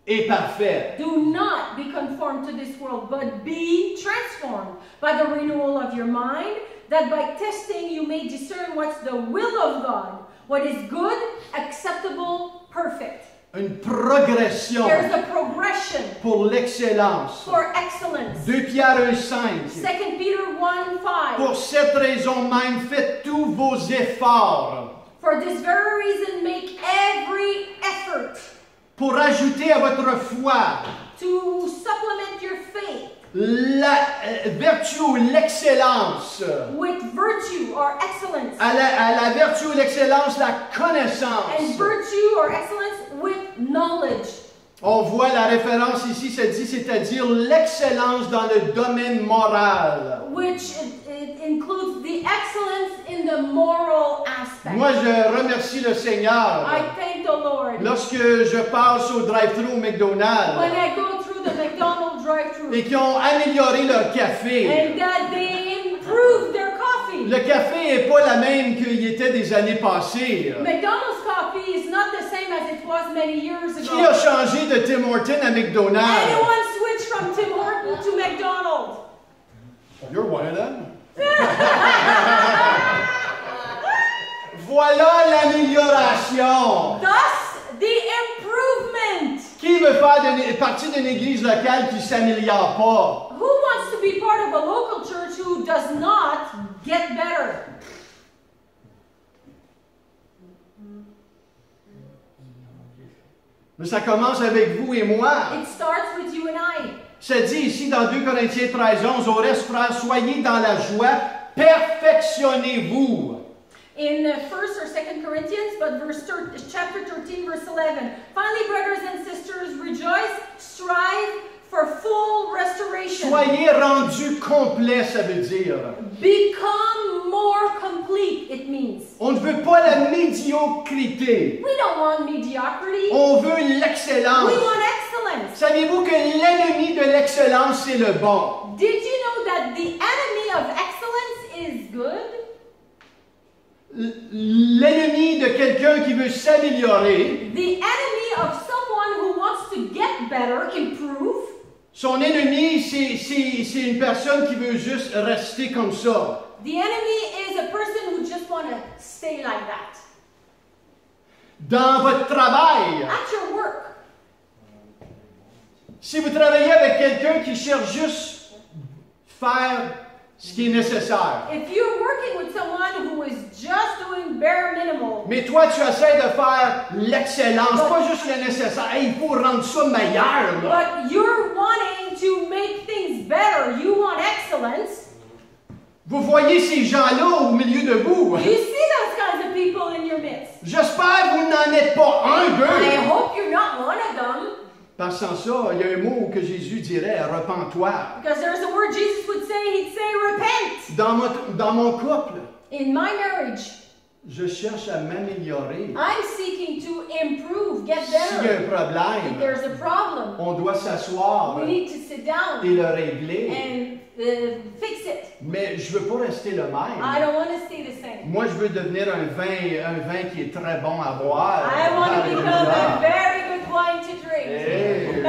et parfait. Do not be conformed to this world, but be transformed by the renewal of your mind, that by testing you may discern what's the will of God, what is good, acceptable, perfect. Une progression There's a progression pour l'excellence. for excellence. 2 Pierre 1,5. 2 Peter 1:5. Pour cette raison même, faites tous vos efforts For this very reason, make every effort pour ajouter à votre foi to supplement your faith la vertu ou l'excellence. with virtue or excellence. À la vertu ou l'excellence, la connaissance. And virtue or excellence with knowledge. On voit la référence ici, ça dit, c'est-à-dire l'excellence dans le domaine moral. Which it includes the excellence in the moral aspect. Moi, je remercie le Seigneur. I thank the Lord. Lorsque je passe au drive-thru au McDonald's When I go through the McDonald's drive-thru et qui ont amélioré leur café. and that they improve their coffee. Le café n'est pas la même qu'il était des années passées. McDonald's coffee is not the same as it was many years Qui a ago. changé de Tim Hortons à McDonald's? Anyone switch from Tim Hortons to McDonald's? You're one of them. Voilà l'amélioration. Thus, the improvement. Qui veut faire partie d'une église locale qui ne s'améliore pas? Who wants to be part of a local church who does not get better? Mais ça commence avec vous et moi. It starts with you and I. Ça dit ici dans 2 Corinthiens 13:11, au reste, frères, soyez dans la joie, perfectionnez-vous. In 1st or 2nd Corinthians, but chapter 13, verse 11. Finally, brothers and sisters, rejoice, strive for full restoration. Soyez rendus complets, ça veut dire. Become more complete, it means. On ne veut pas la médiocrité. We don't want mediocrity. On veut l'excellence. We want excellence. Saviez-vous que l'ennemi de l'excellence, c'est le bon? Did you know that the enemy of excellence is good? L'ennemi de quelqu'un qui veut s'améliorer, The enemy of someone who wants to get better, improve. son ennemi, c'est une personne qui veut juste rester comme ça. The enemy is a person who just want to stay like that. Dans votre travail, At your work, si vous travaillez avec quelqu'un qui cherche juste faire ce qui est nécessaire, if you're working with someone who is just doing bare minimal, mais toi tu essaies de faire l'excellence, pas juste le nécessaire. Hey, il faut rendre ça meilleur, là. but you're wanting to make things better, you want excellence, Vous voyez ces gens-là au milieu de vous. you see those kinds of people in your midst. J'espère que vous n'en êtes pas un I d'eux. hope you're not one of them, Parce que sans ça, il y a un mot que Jésus dirait, repens-toi. because there's a word Jesus would say, he'd say repent. Dans mon couple, In my marriage, je cherche à m'améliorer. I'm seeking to improve, get S'il y a better. un If problème, there's a problem, on doit s'asseoir we need to sit down et le régler. and fix it. Mais je ne veux pas rester le I même. don't want to stay the same. Moi, je veux devenir un vin qui est très bon à boire. I want to become a Alléluia. very good wine to drink. Hey,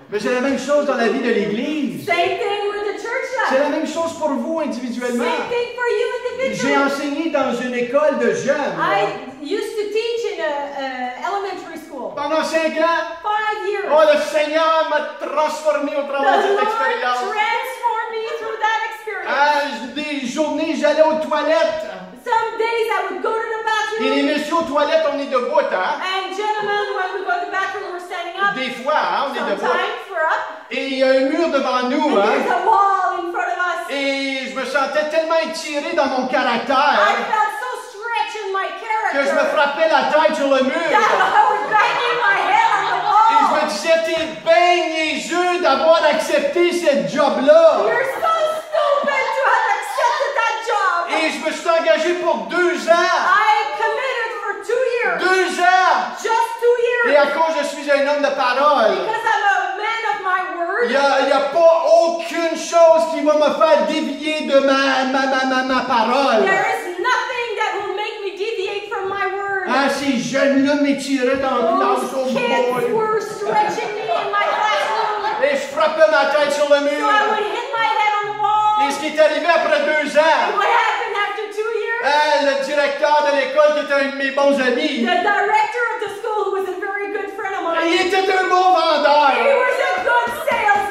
mais c'est la même chose dans la vie de l'Église. Same thing with the church C'est life. la même chose pour vous individuellement. Same thing for you J'ai individually. enseigné dans une école de jeunes I used to teach in a elementary school. pendant 5 ans. 5 years. Oh, le Seigneur m'a transformé au The travers de cette Lord expérience. transformed me through that experience. Des journées, j'allais aux toilettes. Some days I would go to the Et les bathroom, messieurs aux toilettes, on est debout, hein? and gentlemen, when we go to the bathroom, we're standing up. Des fois, hein, on est debout. Sometimes we're up, Et il y a un mur devant nous, and there's hein? a wall in front of us. Et je me sentais tellement étiré dans mon caractère I felt so stretched in my que je me character frappais la tête sur le mur. that I was banging my head on the Et je me wall. disais, t'es bien niaiseux d'avoir accepté cette job-là. You're so stupid to have accepted that job. Et je me suis engagé pour 2 ans. I committed for 2 years. 2 ans. Just 2 Et years. à cause je suis un homme de parole, Because I'm a man of my il word. n'y a pas aucune chose qui va me faire dévier de ma parole. There is nothing that will make me deviate from my word. Ah, ces jeunes-là m'étiraient dans la classe au Those kids boy. were stretching me in my classroom. Et je frappais ma tête sur le So I mur. would hit my head on the wall. Et ce qui est arrivé après 2 And ans, what happened after 2 years? le directeur de l'école, qui était un de mes bons amis, The director of the school, who was a very good friend of mine, il était un bon he vendeur. was a good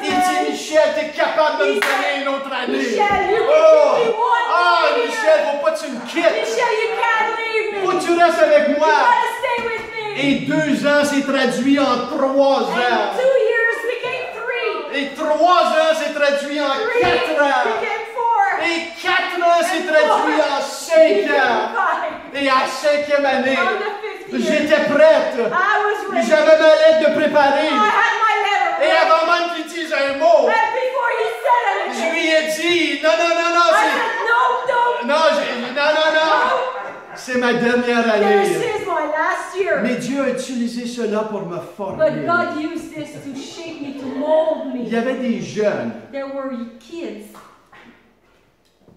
Il dit, salesman. Michel, t'es capable de me He said, donner une autre année. Michel, you can Oh, give me one ah, more year. Michel, faut pas que tu me quittes. Michel, you can't leave me. Faut que tu restes avec You moi. gotta stay with me. Et 2 ans s'est traduit en 3 And ans. 2 years became 3. Et 3 ans s'est traduit en 3 4 ans. became 4. Et 4 ans s'est traduit en 5 ans. Became 5. Et à la 5e année, On the 5th year, j'étais prête. I was ready. J'avais ma lettre de préparée. I had my letter Et ready. avant même qu'il dise un mot, And before he said je anything, lui ai dit, non, I said, no, non, c'est ma dernière année. this is my last year. Mais Dieu a utilisé cela pour me But former. God used this to shape me, to mold Il y me. avait des jeunes There were kids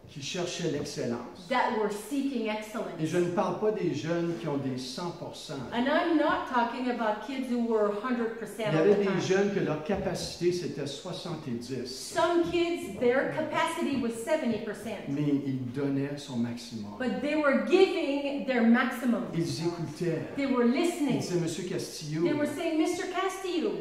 qui cherchaient l'excellence. that were seeking Et excellence. je ne parle pas des jeunes qui ont des 100%. And I'm not talking about kids who were 100% Il y all avait the des time. jeunes que leur capacité c'était 70. Some kids, their capacity was 70%. Mais ils donnaient son maximum. But they were giving their maximum. Ils écoutaient. They were Ils listening. disaient, Monsieur Castillo, They were saying, Mr. Castillo,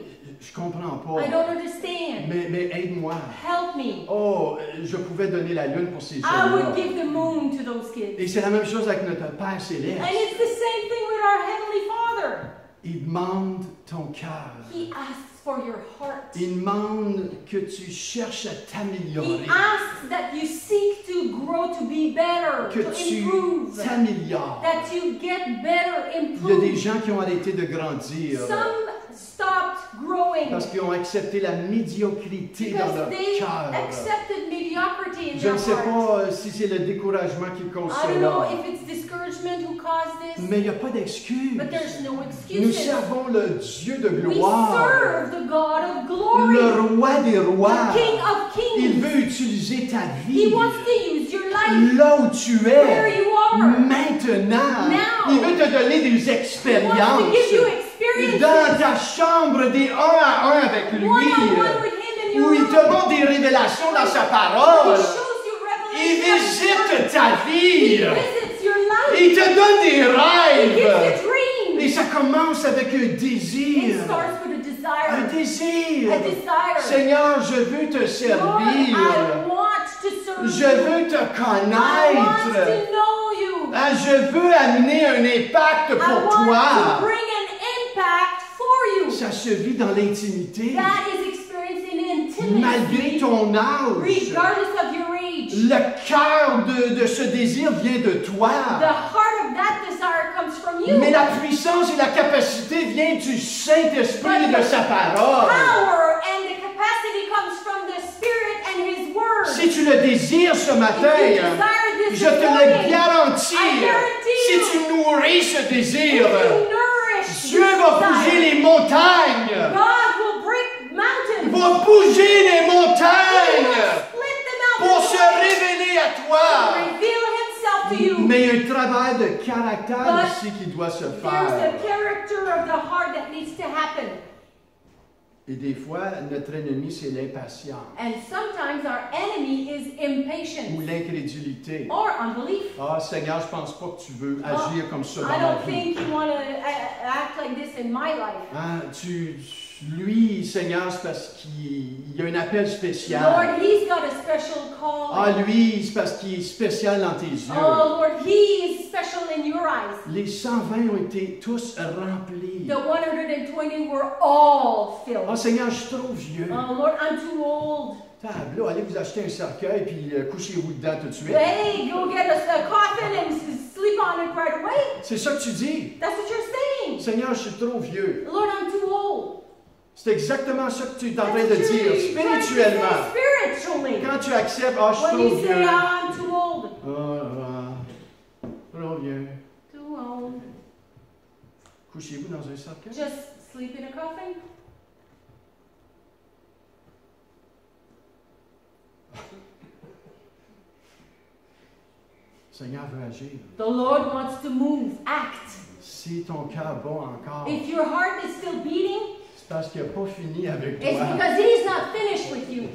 je comprends I pas, don't understand. mais aide-moi. Help me. Oh, je pouvais donner la lune pour ces I I would jeunes-là. give the moon to those kids. Et c'est la même chose avec notre Père Céleste. And it's the same thing with our Heavenly Father. Il demande ton cœur. He asks for your heart. Il demande que tu cherches à He t'améliorer. asks that you seek to grow, to be better, Que to tu improve. t'améliores. That you get better, Il y a des improve. gens qui ont arrêté de grandir Some stopped growing parce qu'ils ont accepté la médiocrité dans because leur they cœur. accepted mediocrity in Je their ne sais heart. pas si c'est le découragement qui cause I don't know cela, if it's discouragement who caused this, mais il n'y a pas d'excuse. but there's no Nous excuses. servons le Dieu de We gloire, serve the God of glory, le roi des rois. the King of Il kings. veut utiliser ta He vie wants to use your life là où tu where es you are. maintenant. Now. Il veut te donner des He wants expériences to give you experiences dans ta chambre des 1 à 1 avec lui, one-on-one with Him in your où il room. te montre des révélations dans sa He parole. shows you Il revelation of His word. visite ta He vie. visits your life. Il te donne des He gives rêves. you dreams. Et ça commence avec un It désir. starts with a Un desire. désir. A desire. Seigneur, je veux te Lord, servir. I want to serve Je you. veux te I want connaître. to know you. Ah, je veux amener un impact I pour want to toi. bring an impact for you. Ça se vit dans l'intimité. That is experienced in Malgré intimacy, ton âge. regardless of your age. Le cœur de ce désir vient de The toi. heart of that desire comes from you. Mais la puissance et la capacité viennent du Saint-Esprit et de sa parole. Power and the capacity comes from the Spirit and His Word. Si tu le désires ce If matin, you desire this je te le morning, garantis. I guarantee Si you, tu nourris ce if désir, you nourish Dieu this va bouger desire, les montagnes. God will break Il mountains. va bouger les He will montagnes split the pour mountains se révéler à to toi. reveal Himself to you. Mais il y a un travail de caractère But ici qui doit se There's faire. a character of the heart that needs to happen. Et des fois, notre ennemi, c'est l'impatience And sometimes our enemy is ou impatient l'incrédulité. or unbelief. Ah, Seigneur, je pense pas que tu veux agir comme ça dans I ma don't vie. think you want to act like this in my life. Hein, lui, Seigneur, c'est parce qu'il y a un appel spécial. Lord, he's got a special call. Ah, lui, c'est parce qu'il est spécial dans tes yeux. Oh, Lord, he is special in your eyes. Les 120 ont été tous remplis. The 120 were all filled. Ah, Seigneur, je suis trop vieux. Oh, Lord, I'm too old. Tableau, allez vous acheter un cercueil puis couchez-vous dedans tout de suite. Hey, go get a coffin and sleep on it right away. C'est ça que tu dis. That's what you're saying. Seigneur, je suis trop vieux. Lord, I'm too old. C'est exactement ça que tu es en train That's de what dire, you're trying to spirituellement. say spiritually. Quand tu acceptes, ah, je suis When trop you say, vieux. I'm too old. Trop vieux. Too old. Couchez-vous dans un cercueil. Just sleep in a coffin. Seigneur veut agir. The Lord wants to move, act. Si ton cœur bat encore, If your heart is still beating, c'est parce qu'il n'a pas fini avec it's toi. because He's not finished with you.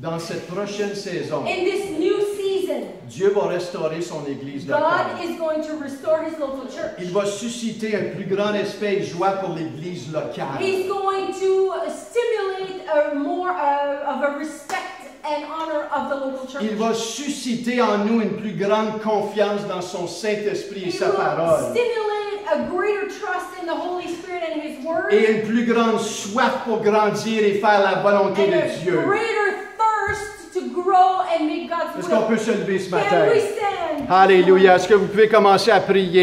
Dans cette prochaine saison, In this new season, Dieu va restaurer son église locale. God is going to restore His local church. Il va susciter un plus grand respect et joie pour l'église locale. He's going to stimulate more of a respect and honor of the local church. Il va susciter en nous une plus grande confiance dans son Saint-Esprit et He sa will parole. stimulate a greater trust in the Holy Spirit and His Word. Et une plus grande soif pour grandir et faire la volonté And de a Dieu. greater thirst to grow and make God's Est-ce qu'on will. peut se lever ce matin? Can we stand? Alléluia. Est-ce que vous pouvez commencer à prier?